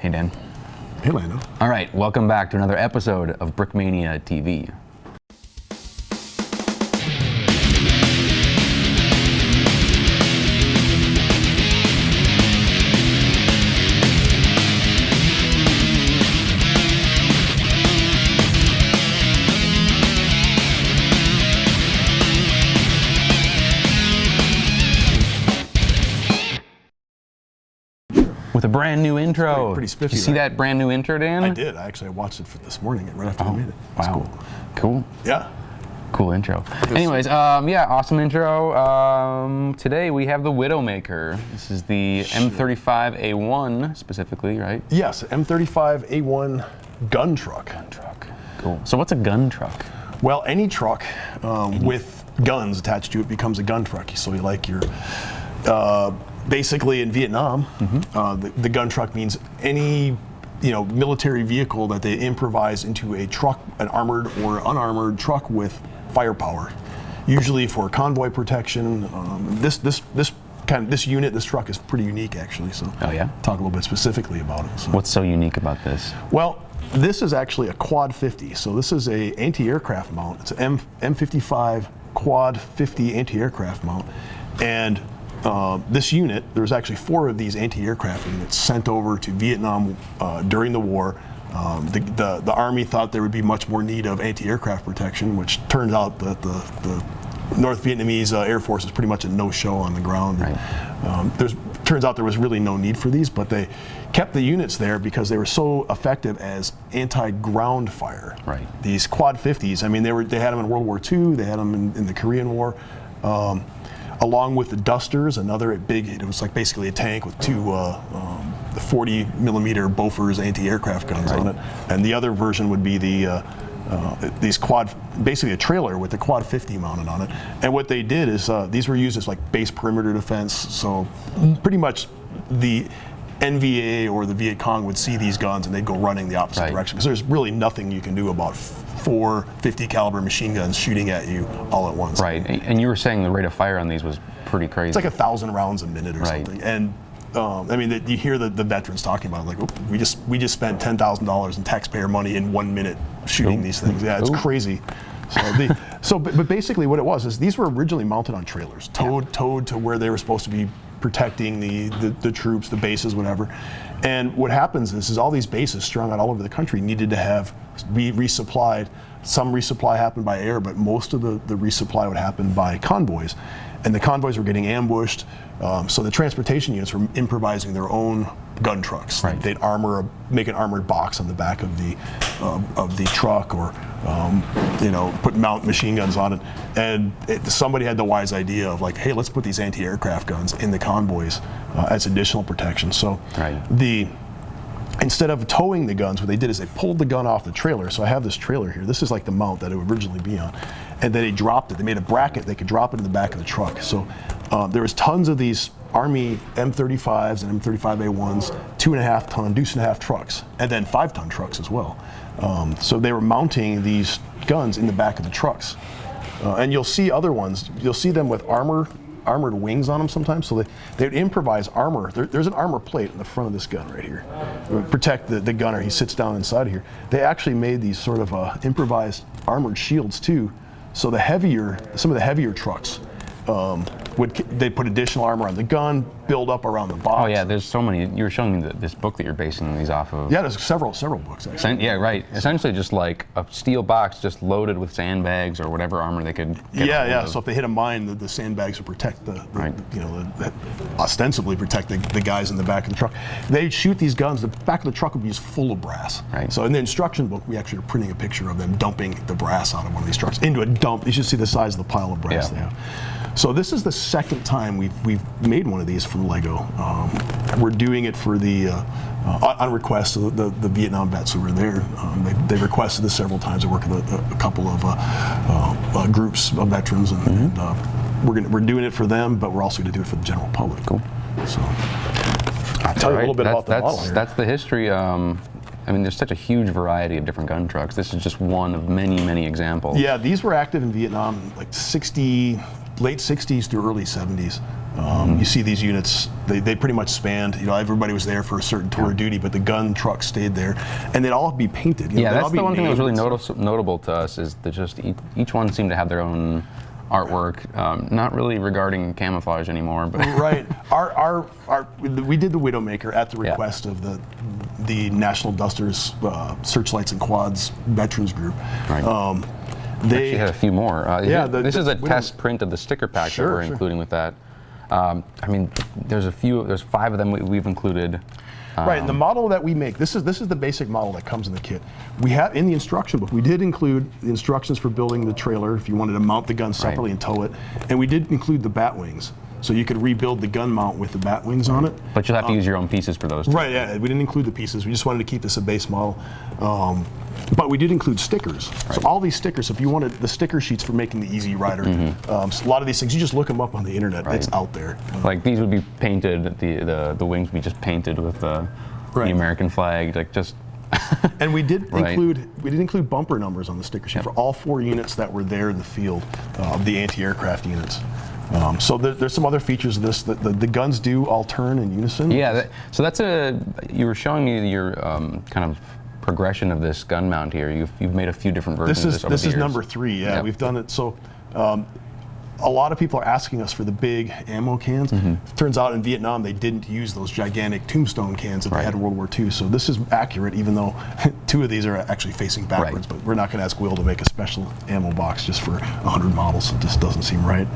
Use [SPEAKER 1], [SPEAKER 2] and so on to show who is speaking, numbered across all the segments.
[SPEAKER 1] Hey, Dan.
[SPEAKER 2] Hey, Lando.
[SPEAKER 1] All right, welcome back to another episode of Brickmania TV. With a brand new intro.
[SPEAKER 2] Pretty spiffy.
[SPEAKER 1] Did you see that brand new intro, Dan?
[SPEAKER 2] I did. I watched it this morning right after I made it. It's
[SPEAKER 1] Wow. Cool.
[SPEAKER 2] Yeah.
[SPEAKER 1] Cool intro. Anyways, yeah, awesome intro. Today we have the Widowmaker. This is the M35A1 specifically, right?
[SPEAKER 2] Yes, M35A1 gun truck.
[SPEAKER 1] Gun truck. Cool. So what's a gun truck?
[SPEAKER 2] Well, any truck with guns attached to it becomes a gun truck. So you like your, basically in Vietnam, the gun truck means any military vehicle that they improvise into a truck, an armored or unarmored truck with firepower, usually for convoy protection. This unit, this truck is pretty unique actually. So talk a little bit specifically about it. So.
[SPEAKER 1] What's so unique about this?
[SPEAKER 2] Well, this is actually a quad 50. So this is a anti-aircraft mount. It's an M55 quad 50 anti-aircraft mount, and this unit, there was actually 4 of these anti-aircraft units sent over to Vietnam during the war. The Army thought there would be much more need of anti-aircraft protection, which turns out that the North Vietnamese Air Force is pretty much a no-show on the ground. Right. Turns out there was really no need for these, but they kept the units there because they were so effective as anti-ground fire.
[SPEAKER 1] Right. These
[SPEAKER 2] quad 50s, I mean, they had them in World War II, they had them in the Korean War. Along with the Dusters, it was like basically a tank with 2 40 millimeter Bofors anti-aircraft guns on it. And the other version would be these basically a trailer with the quad 50 mounted on it. And what they did is these were used as like base perimeter defense. So pretty much the NVA or the Viet Cong would see these guns and they'd go running the opposite direction, because there's really nothing you can do about 4 50 caliber machine guns shooting at you all at once.
[SPEAKER 1] Right, and you were saying the rate of fire on these was pretty crazy.
[SPEAKER 2] It's like 1,000 rounds a minute or something. And I mean, you hear the veterans talking about it, like, we just spent $10,000 in taxpayer money in 1 minute shooting these things. Yeah, it's crazy. So, but basically what it was is these were originally mounted on trailers, towed to where they were supposed to be protecting the troops, the bases, whatever. And what happens is all these bases strung out all over the country needed to be resupplied. Some resupply happened by air, but most of the resupply would happen by convoys. And the convoys were getting ambushed, so the transportation units were improvising their own gun trucks.
[SPEAKER 1] Right.
[SPEAKER 2] They'd make an armored box on the back of the truck, or mount machine guns on it. And somebody had the wise idea of like, hey, let's put these anti-aircraft guns in the convoys as additional protection. So instead of towing the guns, what they did is they pulled the gun off the trailer. So I have this trailer here. This is like the mount that it would originally be on. And then they dropped it. They made a bracket. They could drop it in the back of the truck. So there was tons of these Army M35s and M35A1s, 2.5 ton, deuce-and-a-half trucks, and then 5-ton trucks as well. So they were mounting these guns in the back of the trucks. And you'll see other ones. You'll see them with armored wings on them sometimes. So they would improvise armor. There's an armor plate in the front of this gun right here. It would protect the gunner. He sits down inside of here. They actually made these sort of improvised armored shields too. So some of the heavier trucks, they put additional armor on the gun, build up around the box.
[SPEAKER 1] Oh yeah, there's so many. You were showing me this book that you're basing these off of.
[SPEAKER 2] Yeah, there's several books actually.
[SPEAKER 1] Yeah, right. Essentially just like a steel box just loaded with sandbags or whatever armor they could get.
[SPEAKER 2] Yeah. So if they hit a mine, the sandbags would protect ostensibly protect the guys in the back of the truck. They'd shoot these guns. The back of the truck would be just full of brass.
[SPEAKER 1] Right.
[SPEAKER 2] So in the instruction book, we actually are printing a picture of them dumping the brass out of one of these trucks into a dump. You should see the size of the pile of brass they have. So this is the second time we've made one of these from Lego. We're doing it for on request of the Vietnam vets who were there. They requested this several times. I work with a couple of groups of veterans, and we're doing it for them, but we're also going to do it for the general public.
[SPEAKER 1] Cool.
[SPEAKER 2] So I'll tell you a little bit about the model here.
[SPEAKER 1] That's the history. I mean, there's such a huge variety of different gun trucks. This is just one of many, many examples.
[SPEAKER 2] Yeah, these were active in Vietnam, like late 60s through early 70s. You see these units, they pretty much spanned, everybody was there for a certain tour of duty, but the gun truck stayed there, and they'd all be painted.
[SPEAKER 1] Yeah, that's the one thing that was really notable to us, is that just each one seemed to have their own artwork, not really regarding camouflage anymore. But
[SPEAKER 2] right. We did the Widowmaker at the request of the National Dusters, Searchlights and Quads Veterans Group.
[SPEAKER 1] Right. They actually had a few more. This is a test print of the sticker pack that we're including with that. I mean, there's 5 of them we've included.
[SPEAKER 2] Right, and the model that we make, this is the basic model that comes in the kit. We have, in the instruction book, we did include the instructions for building the trailer if you wanted to mount the gun separately and tow it, and we did include the bat wings. So you could rebuild the gun mount with the bat wings on it.
[SPEAKER 1] But you'll have to use your own pieces for those too.
[SPEAKER 2] Right, yeah, we didn't include the pieces. We just wanted to keep this a base model. But we did include stickers. Right. So all these stickers, if you wanted the sticker sheets for making the Easy Rider, so a lot of these things, you just look them up on the internet. Right. It's out there.
[SPEAKER 1] Like these would be painted, the wings would be just painted with the American flag, like just.
[SPEAKER 2] And we did include bumper numbers on the sticker sheet for all 4 units that were there in the field of the anti-aircraft units. So there's some other features of this. The guns do all turn in unison.
[SPEAKER 1] Yeah, so that's you were showing me your kind of progression of this gun mount here. You've made a few different versions of this over the years.
[SPEAKER 2] This is number 3, yeah. We've done it, so a lot of people are asking us for the big ammo cans. Turns out in Vietnam they didn't use those gigantic tombstone cans that they had in World War II, so this is accurate, even though 2 of these are actually facing backwards, but we're not going to ask Will to make a special ammo box just for 100 models. It just doesn't seem right.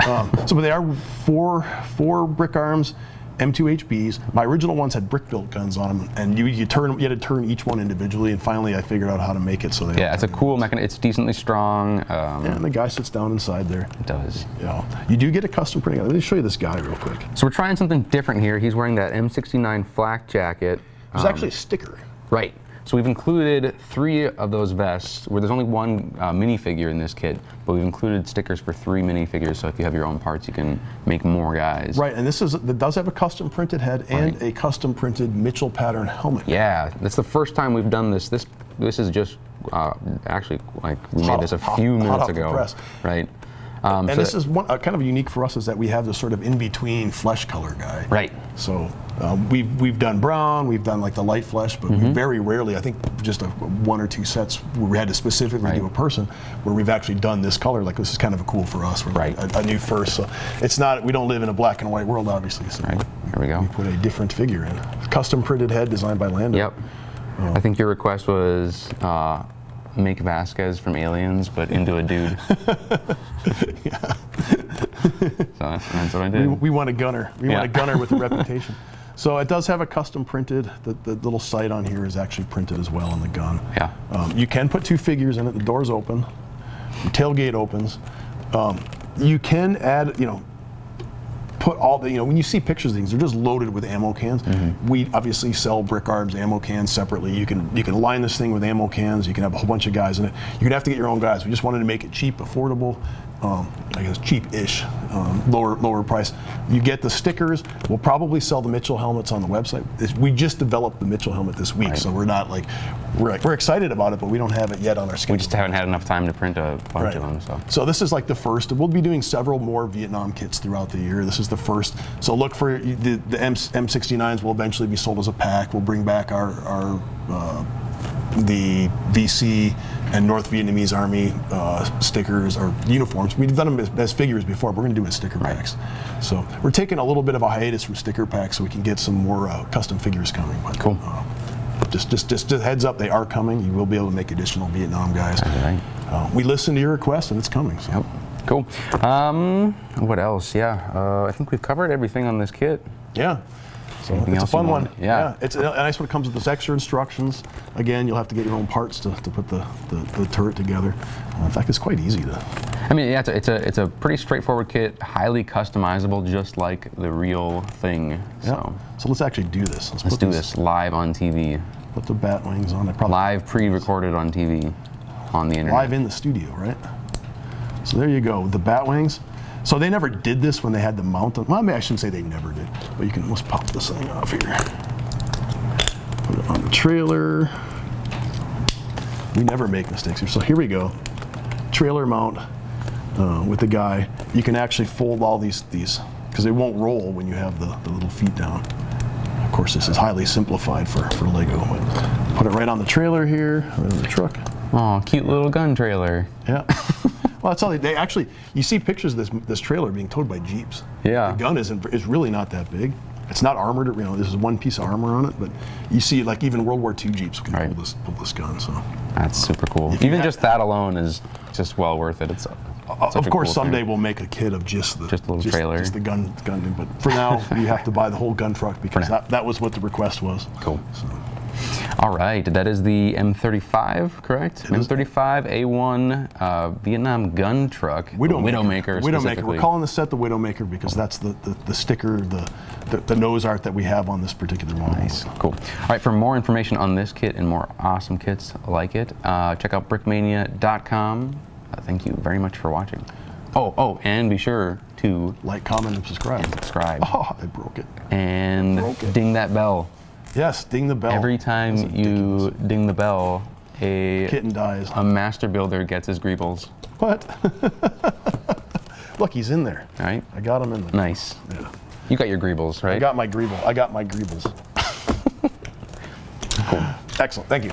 [SPEAKER 2] But they are four brick arms, M2 HBs. My original ones had brick-built guns on them, and you had to turn each one individually. And finally, I figured out how to make it so they.
[SPEAKER 1] Yeah, it's a cool mechanism. It's decently strong.
[SPEAKER 2] And the guy sits down inside there.
[SPEAKER 1] It does.
[SPEAKER 2] You do get a custom printing. Let me show you this guy real quick.
[SPEAKER 1] So we're trying something different here. He's wearing that M69 Flak Jacket.
[SPEAKER 2] There's actually a sticker.
[SPEAKER 1] Right. So we've included 3 of those vests, where there's only 1 minifigure in this kit, but we've included stickers for 3 minifigures, so if you have your own parts, you can make more guys.
[SPEAKER 2] Right, and this does have a custom printed head and a custom printed Mitchell pattern helmet.
[SPEAKER 1] Yeah, that's the first time we've done this. This is just actually, like, we made this a few minutes ago. Right.
[SPEAKER 2] And this is kind of unique for us, is that we have this sort of in-between flesh color guy.
[SPEAKER 1] Right.
[SPEAKER 2] So we've done brown, we've done like the light flesh, but we very rarely, I think just 1 or 2 sets where we had to specifically do a person, where we've actually done this color. Like, this is kind of cool for us. We're a new first. So it's not, we don't live in a black and white world, obviously. So
[SPEAKER 1] here we go.
[SPEAKER 2] We put a different figure in. Custom printed head designed by Lando.
[SPEAKER 1] Yep. I think your request was make Vasquez from Aliens, but into a dude.
[SPEAKER 2] Yeah.
[SPEAKER 1] So that's what I did.
[SPEAKER 2] We want a gunner. We want a gunner with a reputation. So it does have a custom printed. The little sight on here is actually printed as well on the gun.
[SPEAKER 1] Yeah.
[SPEAKER 2] You can put 2 figures in it. The door's open. The tailgate opens. You can add, put all the, when you see pictures of things, they're just loaded with ammo cans. We obviously sell brick arms ammo cans separately. You can line this thing with ammo cans. You can have a whole bunch of guys in it. You're gonna have to get your own guys. We just wanted to make it cheap, affordable. I guess cheap-ish, lower price. You get the stickers. We'll probably sell the Mitchell helmets on the website. We just developed the Mitchell helmet this week, so we're not like, we're excited about it, but we don't have it yet on our schedule.
[SPEAKER 1] We just haven't had enough time to print a bunch of them.
[SPEAKER 2] So this is like the first. We'll be doing several more Vietnam kits throughout the year. This is the first. So look for the M69s will eventually be sold as a pack. We'll bring back our the VC and North Vietnamese Army stickers or uniforms. We've done them as figures before, but we're going to do it as sticker packs. So we're taking a little bit of a hiatus from sticker packs so we can get some more custom figures coming. But,
[SPEAKER 1] cool.
[SPEAKER 2] Just heads up, they are coming. You will be able to make additional Vietnam guys. We listened to your request, and it's coming. So.
[SPEAKER 1] Yep. Cool. What else? Yeah, I think we've covered everything on this kit.
[SPEAKER 2] Yeah. So it's a fun one. Yeah. It's a nice one. It comes with this extra instructions. Again, you'll have to get your own parts to put the turret together. In fact, it's quite easy to.
[SPEAKER 1] I mean, yeah, it's a pretty straightforward kit, highly customizable, just like the real thing. So
[SPEAKER 2] let's actually do this.
[SPEAKER 1] Let's do this live on TV.
[SPEAKER 2] Put the bat wings on it.
[SPEAKER 1] Live pre-recorded on TV, on the internet.
[SPEAKER 2] Live in the studio, right? So there you go, the bat wings. So they never did this when they had the mount on. Well, I shouldn't say they never did, but you can, let's pop this thing off here. Put it on the trailer. We never make mistakes here. So here we go. Trailer mount with the guy. You can actually fold all these, because because it won't roll when you have the little feet down. Of course, this is highly simplified for Lego. But put it right on the trailer here, right on the truck.
[SPEAKER 1] Oh, cute little gun trailer.
[SPEAKER 2] Yeah. Well, that's all they actually. You see pictures of this trailer being towed by Jeeps.
[SPEAKER 1] Yeah.
[SPEAKER 2] The gun is really not that big. It's not armored. You know, this is one piece of armor on it, but you see, like even World War II Jeeps can pull this gun. So
[SPEAKER 1] that's super cool. Even just that alone is just well worth it. It's
[SPEAKER 2] of course, someday we'll make a kit of just the
[SPEAKER 1] little trailer,
[SPEAKER 2] just the gun. But for now, you have to buy the whole gun truck because that was what the request was.
[SPEAKER 1] Cool.
[SPEAKER 2] So.
[SPEAKER 1] All right, that is the M35, correct? M35 A1 Vietnam gun truck. Widowmaker.
[SPEAKER 2] Widowmaker. We're calling the set the Widowmaker because that's the sticker, the nose art that we have on this particular model.
[SPEAKER 1] Nice, cool. All right, for more information on this kit and more awesome kits like it, check out brickmania.com. Thank you very much for watching. Oh, and be sure to
[SPEAKER 2] like, comment, and subscribe. Oh, I broke it.
[SPEAKER 1] And ding that bell.
[SPEAKER 2] Yes, ding the bell.
[SPEAKER 1] Every time you ding the bell, a
[SPEAKER 2] kitten dies.
[SPEAKER 1] A master builder gets his greebles.
[SPEAKER 2] What? Look, he's in there.
[SPEAKER 1] All right.
[SPEAKER 2] I got him in there.
[SPEAKER 1] Nice.
[SPEAKER 2] Yeah.
[SPEAKER 1] You got your greebles, right?
[SPEAKER 2] I got my greeble. Cool. Excellent. Thank you.